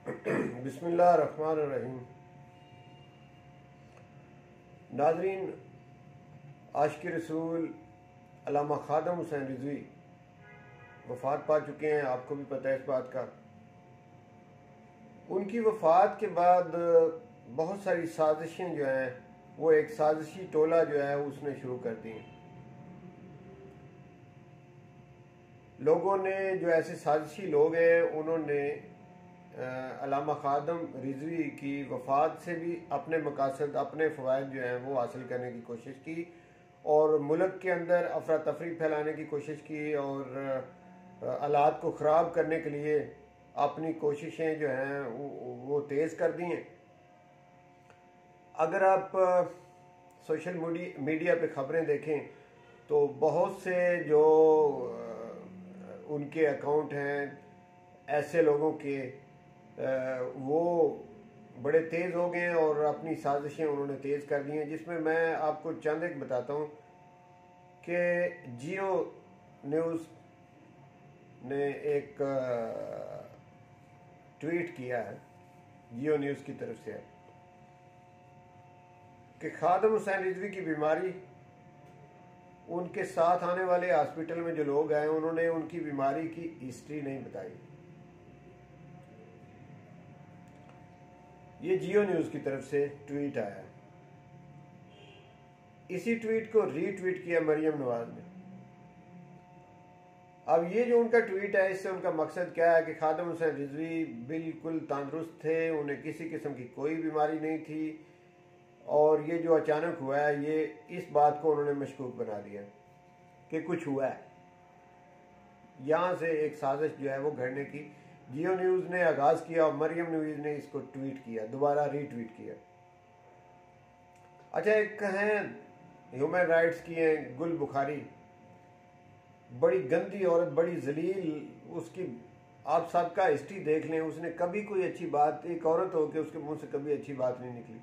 बिस्मिल्लाहिर्रहमानिर्रहीम। नाज़रीन, आशिक़ रसूल अल्लामा ख़ादम हुसैन रिज़वी वफ़ात पा चुके हैं। आपको भी पता है इस बात का। उनकी वफ़ात के बाद बहुत सारी साजिशें जो हैं वो एक साजिशी टोला जो है उसने शुरू कर दी। लोगों ने जो ऐसे साजिशी लोग हैं उन्होंने अल्लामा ख़ादम रिज़वी की वफ़ात से भी अपने मकासद अपने फ़वाइद जो हैं वो हासिल करने की कोशिश की और मुल्क के अंदर अफरा तफरी फैलाने की कोशिश की और हालात को ख़राब करने के लिए अपनी कोशिशें जो हैं वो तेज़ कर दी हैं। अगर आप सोशल मीडिया पे ख़बरें देखें तो बहुत से जो उनके अकाउंट हैं ऐसे लोगों के वो बड़े तेज़ हो गए हैं और अपनी साजिशें उन्होंने तेज़ कर दी हैं, जिसमें मैं आपको चंद एक बताता हूँ कि जियो न्यूज़ ने एक ट्वीट किया है जियो न्यूज़ की तरफ से कि ख़ादम हुसैन रिज़वी की बीमारी, उनके साथ आने वाले हॉस्पिटल में जो लोग आए उन्होंने उनकी बीमारी की हिस्ट्री नहीं बताई। ये जियो न्यूज़ की तरफ से ट्वीट आया। इसी ट्वीट को रीट्वीट किया मरियम नवाज ने। अब ये जो उनका ट्वीट है इससे उनका मकसद क्या है कि ख़ादम हुसैन रिज़वी बिल्कुल तंदुरुस्त थे, उन्हें किसी किस्म की कोई बीमारी नहीं थी और ये जो अचानक हुआ है ये इस बात को उन्होंने मशकूक बना दिया कि कुछ हुआ है। यहाँ से एक साजिश जो है वो घड़ने की जियो न्यूज़ ने आगाज़ किया और मरियम नवीज़ ने इसको ट्वीट किया, दोबारा रीट्वीट किया। अच्छा, एक हैं ह्यूमन राइट्स की हैं गुल बुखारी, बड़ी गंदी औरत, बड़ी जलील। उसकी आप सबका हिस्ट्री देख लें, उसने कभी कोई अच्छी बात, एक औरत हो के उसके मुंह से कभी अच्छी बात नहीं निकली।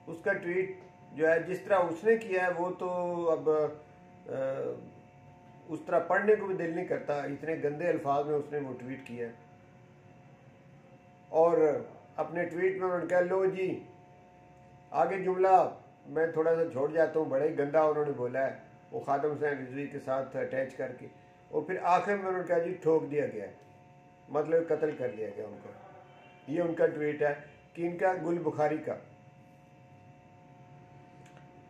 उसका ट्वीट जो है जिस तरह उसने किया है वो तो अब उस तरह पढ़ने को भी दिल नहीं करता, इतने गंदे अल्फाज में उसने वो ट्वीट किया है। और अपने ट्वीट में उन्होंने कहा, लो जी आगे जुमला मैं थोड़ा सा छोड़ जाता हूँ, बड़ा ही गंदा उन्होंने बोला है वो ख़ादम हुसैन रिज़वी के साथ अटैच करके, और फिर आखिर में उन्होंने कहा जी ठोक दिया गया, मतलब कत्ल कर दिया गया उनको। ये उनका ट्वीट है कि इनका गुल बुखारी का।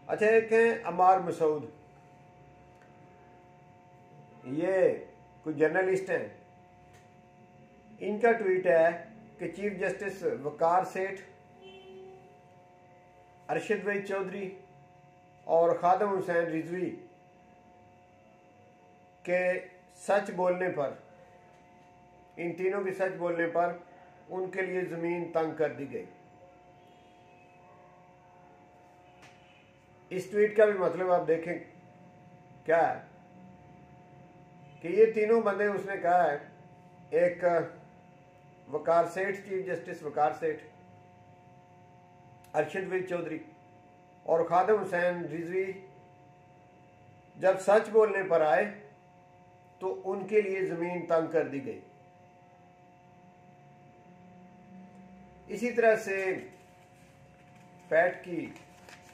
अच्छा, एक है अमार मसूद, ये कुछ जर्नलिस्ट हैं। इनका ट्वीट है कि चीफ जस्टिस वकार सेठ, अरशद भाई चौधरी और ख़ादम हुसैन रिज़वी के सच बोलने पर, इन तीनों के सच बोलने पर उनके लिए ज़मीन तंग कर दी गई। इस ट्वीट का भी मतलब आप देखें क्या है कि ये तीनों बंदे उसने कहा है, एक वकार सेठ, चीफ जस्टिस वकार सेठ, अरशद भाई चौधरी और ख़ादम हुसैन रिज़वी जब सच बोलने पर आए तो उनके लिए ज़मीन तंग कर दी गई। इसी तरह से पैट की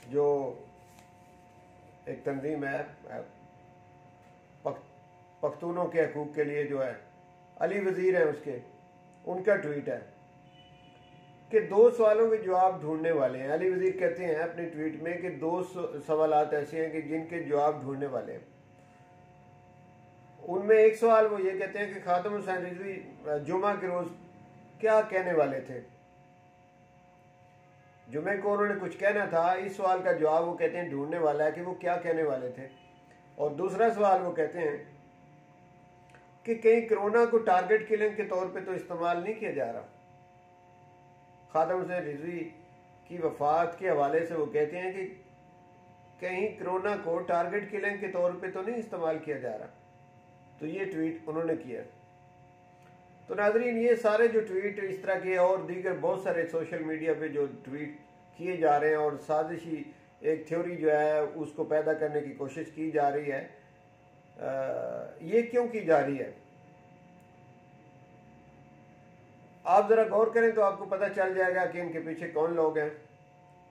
जो एक तंजीम है पख्तूनों के हकूक़ के लिए जो है, अली वज़ीर हैं उसके, उनका ट्वीट है कि 2 सवालों के जवाब ढूंढने वाले हैं। अली वज़ीर कहते हैं अपने ट्वीट में कि 2 सवालात ऐसे हैं कि जिनके जवाब ढूंढने वाले हैं। उनमें एक सवाल वो ये कहते हैं कि ख़ादम हुसैन रिज़वी जुमा के रोज़ क्या कहने वाले थे, जुमे को उन्होंने कुछ कहना था। इस सवाल का जवाब वो कहते हैं ढूंढने वाला है कि वो क्या कहने वाले थे। और दूसरा सवाल वो कहते हैं कि कहीं कोरोना को टारगेट किलिंग के तौर पे तो इस्तेमाल नहीं किया जा रहा। ख़ादम हुसैन रिज़वी की वफ़ात के हवाले से वो कहते हैं कि कहीं कोरोना को टारगेट किलिंग के तौर पे तो नहीं इस्तेमाल किया जा रहा। तो ये ट्वीट उन्होंने किया। तो नाज़रीन, ये सारे जो ट्वीट इस तरह के और दीगर बहुत सारे सोशल मीडिया पे जो ट्वीट किए जा रहे हैं और साजिशी एक थ्योरी जो है उसको पैदा करने की कोशिश की जा रही है, ये क्यों की जा रही है? आप ज़रा गौर करें तो आपको पता चल जाएगा कि इनके पीछे कौन लोग हैं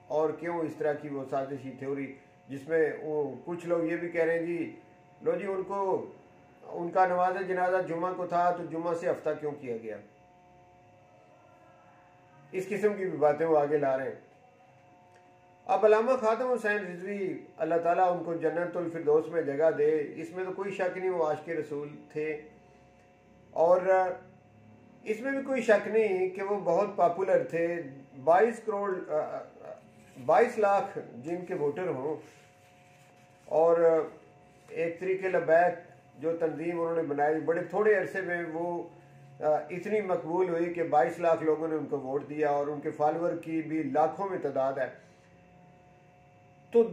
और क्यों इस तरह की वो साजिशी थ्योरी, जिसमें वो कुछ लोग ये भी कह रहे हैं जी लो जी उनको उनका नमाज जनाजा जुमा को था तो जुमा से हफ्ता क्यों किया गया। इस किस्म की भी बातें वो आगे ला रहे हैं। अब अल्लामा खातम हुसैन रिजवी अल्लाह ताला उनको जन्नतुल फिरदौस में जगह दे, इसमें तो कोई शक नहीं, वो आशिक़ रसूल थे। और इसमें भी कोई शक नहीं कि वो बहुत पॉपुलर थे। 22 लाख जिनके वोटर हों और एक तरीके लबैक जो तंजीम उन्होंने बनाई, बड़े थोड़े अरसे में वो इतनी मकबूल हुई कि 22 लाख लोगों ने उनको वोट दिया और उनके फॉलोअर की भी लाखों में तादाद है। तो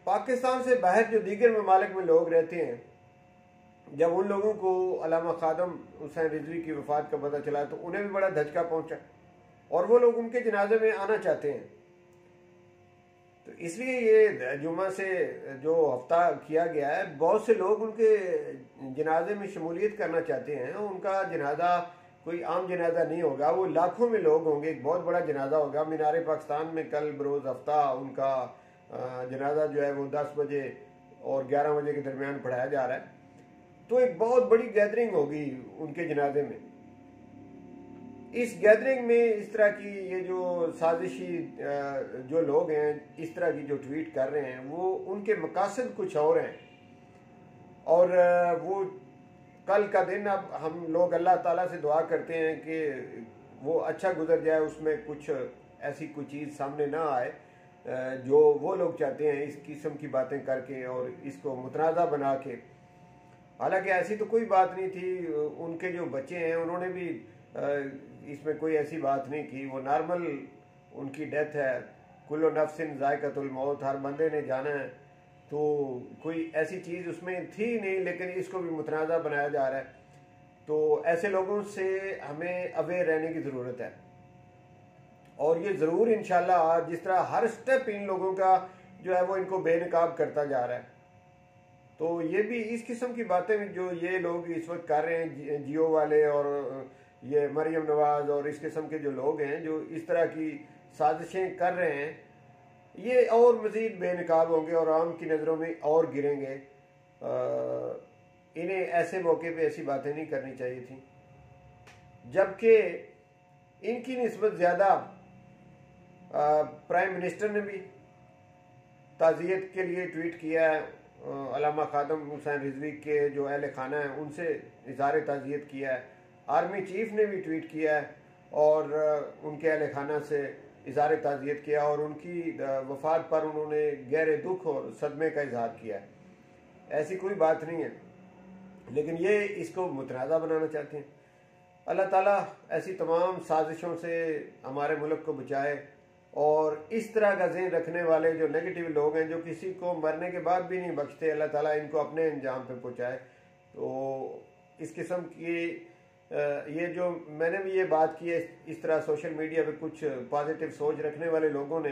पाकिस्तान से बाहर जो दीगर ममालिक में लोग रहते हैं, जब उन लोगों को अल्लामा खातम हुसैन रिजवी की वफ़ात का पता चला तो उन्हें भी बड़ा धचका पहुंचा और वो लोग उनके जनाजे में आना चाहते हैं। तो इसलिए ये जुमा से जो हफ्ता किया गया है, बहुत से लोग उनके जनाजे में शमूलियत करना चाहते हैं। उनका जनाजा कोई आम जनाजा नहीं होगा, वो लाखों में लोग होंगे, एक बहुत बड़ा जनाजा होगा। मीनार पाकिस्तान में कल बरोज़ हफ्ता उनका जनाजा जो है वो 10 बजे और 11 बजे के दरमियान पढ़ाया जा रहा है। तो एक बहुत बड़ी गैदरिंग होगी उनके जनाजे में। इस गैदरिंग में इस तरह की ये जो साजिशी जो लोग हैं, इस तरह की जो ट्वीट कर रहे हैं, वो उनके मकासद कुछ और हैं। और वो कल का दिन अब हम लोग अल्लाह ताला से दुआ करते हैं कि वो अच्छा गुजर जाए, उसमें कुछ ऐसी कोई चीज़ सामने ना आए जो वो लोग चाहते हैं इस किस्म की बातें करके और इसको मुतनाज़ा बना के। हालांकि ऐसी तो कोई बात नहीं थी, उनके जो बच्चे हैं उन्होंने भी इसमें कोई ऐसी बात नहीं की, वो नॉर्मल उनकी डेथ है। कुल्लु नफ्सिन ज़ायक़तुल मौत, हर बंदे ने जाना है, तो कोई ऐसी चीज़ उसमें थी नहीं, लेकिन इसको भी मुतनाज़ा बनाया जा रहा है। तो ऐसे लोगों से हमें अवेयर रहने की ज़रूरत है और ये ज़रूर इंशाल्लाह जिस तरह हर स्टेप इन लोगों का जो है वो इनको बेनकाब करता जा रहा है, तो ये भी इस किस्म की बातें जो ये लोग इस वक्त कर रहे हैं, जियो वाले और ये मरियम नवाज और इस किस्म के जो लोग हैं जो इस तरह की साजिशें कर रहे हैं, ये और मज़ीद बेनकाब होंगे और आम की नज़रों में और गिरेंगे। इन्हें ऐसे मौके पे ऐसी बातें नहीं करनी चाहिए थी, जबकि इनकी निस्बत ज़्यादा प्राइम मिनिस्टर ने भी ताज़ियत के लिए ट्वीट किया है। अल्लामा खातम हुसैन रिजवी के जो अहल खाना है उनसे इज़हार ताज़ियत किया है। आर्मी चीफ ने भी ट्वीट किया है और उनके अहल खाना से इज़हार ताज़ियत किया और उनकी वफ़ात पर उन्होंने गहरे दुख और सदमे का इजहार किया है। ऐसी कोई बात नहीं है, लेकिन ये इसको मुतनाज़ा बनाना चाहते हैं। अल्लाह ताला ऐसी तमाम साजिशों से हमारे मुल्क को बचाए और इस तरह का ज़हन रखने वाले जो नेगेटिव लोग हैं, जो किसी को मरने के बाद भी नहीं बख्शते, अल्लाह ताला इनको अपने अंजाम पे पहुँचाए। तो इस किस्म की ये जो मैंने भी ये बात की है, इस तरह सोशल मीडिया पे कुछ पॉजिटिव सोच रखने वाले लोगों ने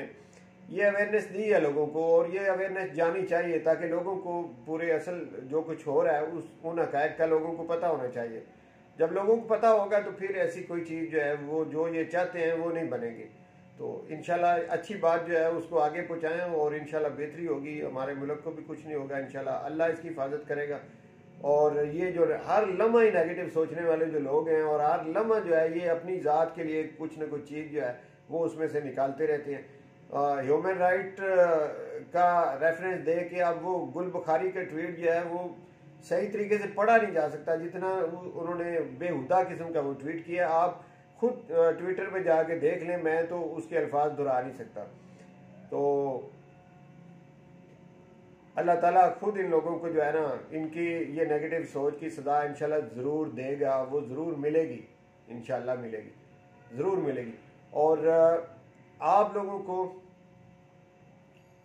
ये अवेयरनेस दी है लोगों को और ये अवेयरनेस जानी चाहिए ताकि लोगों को पूरे असल जो कुछ हो रहा है उन हक़ाइक़ का लोगों को पता होना चाहिए। जब लोगों को पता होगा तो फिर ऐसी कोई चीज़ जो है वो जो ये चाहते हैं वो नहीं बनेगी। तो इंशाल्लाह अच्छी बात जो है उसको आगे पहुँचाएँ और इंशाल्लाह बेहतरी होगी, हमारे मुल्क को भी कुछ नहीं होगा, इंशाल्लाह अल्लाह इसकी हिफाजत करेगा। और ये जो हर लम्हा ही नेगेटिव सोचने वाले जो लोग हैं और हर लम्हा जो है ये अपनी ज़ात के लिए कुछ ना कुछ चीज़ जो है वो उसमें से निकालते रहते हैं। ह्यूमन राइट का रेफरेंस दे के अब वो गुल बुखारी के ट्वीट जो है वो सही तरीके से पढ़ा नहीं जा सकता, जितना उन्होंने बेहुदा किस्म का वो ट्वीट किया। आप खुद ट्विटर पे जाके देख लें, मैं तो उसके अल्फाज दोहरा नहीं सकता। तो अल्लाह ताला खुद इन लोगों को जो है ना, इनकी ये नेगेटिव सोच की सज़ा इंशाल्लाह ज़रूर देगा, वो ज़रूर मिलेगी, इंशाल्लाह मिलेगी, ज़रूर मिलेगी। और आप लोगों को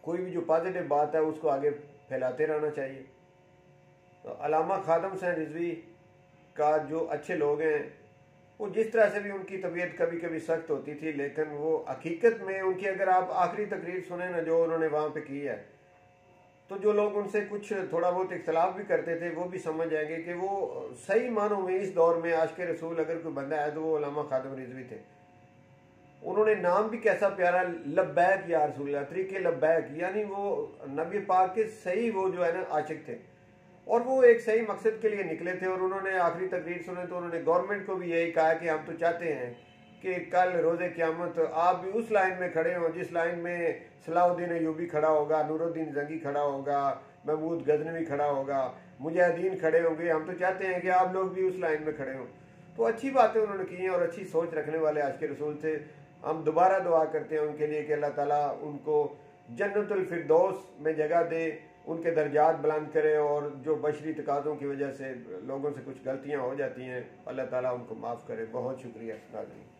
कोई भी जो पॉजिटिव बात है उसको आगे फैलाते रहना चाहिए। तो अल्लामा खातम हुसैन रिजवी का जो अच्छे लोग हैं वो जिस तरह से भी उनकी तबीयत कभी कभी सख्त होती थी, लेकिन वो हकीकत में उनकी अगर आप आखिरी तकरीर सुने ना जो उन्होंने वहाँ पे की है, तो जो लोग उनसे कुछ थोड़ा बहुत इख्तलाफ भी करते थे वो भी समझ जाएंगे कि वो सही मानों में इस दौर में आशिक रसूल अगर कोई बंदा है तो वो उलमा खातिम रिजवी थे। उन्होंने नाम भी कैसा प्यारा, लब्बैक या रसूलल्लाह, तरीके लब्बैक, यानी वो नबी पाक के सही वो जो है ना आशिक थे, और वो एक सही मकसद के लिए निकले थे। और उन्होंने आखिरी तकरीर सुने तो उन्होंने गवर्नमेंट को भी यही कहा कि हम तो चाहते हैं कि कल रोज़े क़यामत आप भी उस लाइन में खड़े हों जिस लाइन में सलाहुद्दीन अय्यूबी खड़ा होगा, नूरुद्दीन जंगी खड़ा होगा, महमूद गजनवी खड़ा होगा, मुजाहिदीन खड़े होंगे। हम तो चाहते हैं कि आप लोग भी उस लाइन में खड़े हों। तो अच्छी बातें उन्होंने की हैं और अच्छी सोच रखने वाले आशिक रसूल थे। हम दोबारा दुआ करते हैं उनके लिए कि अल्लाह ताला उनको जन्नतुल फिरदौस में जगह दे, उनके दर्जात बुलंद करे, और जो बशरी तकाज़ों की वजह से लोगों से कुछ गलतियां हो जाती हैं अल्लाह ताला उनको माफ़ करे। बहुत शुक्रिया नाज़रीन।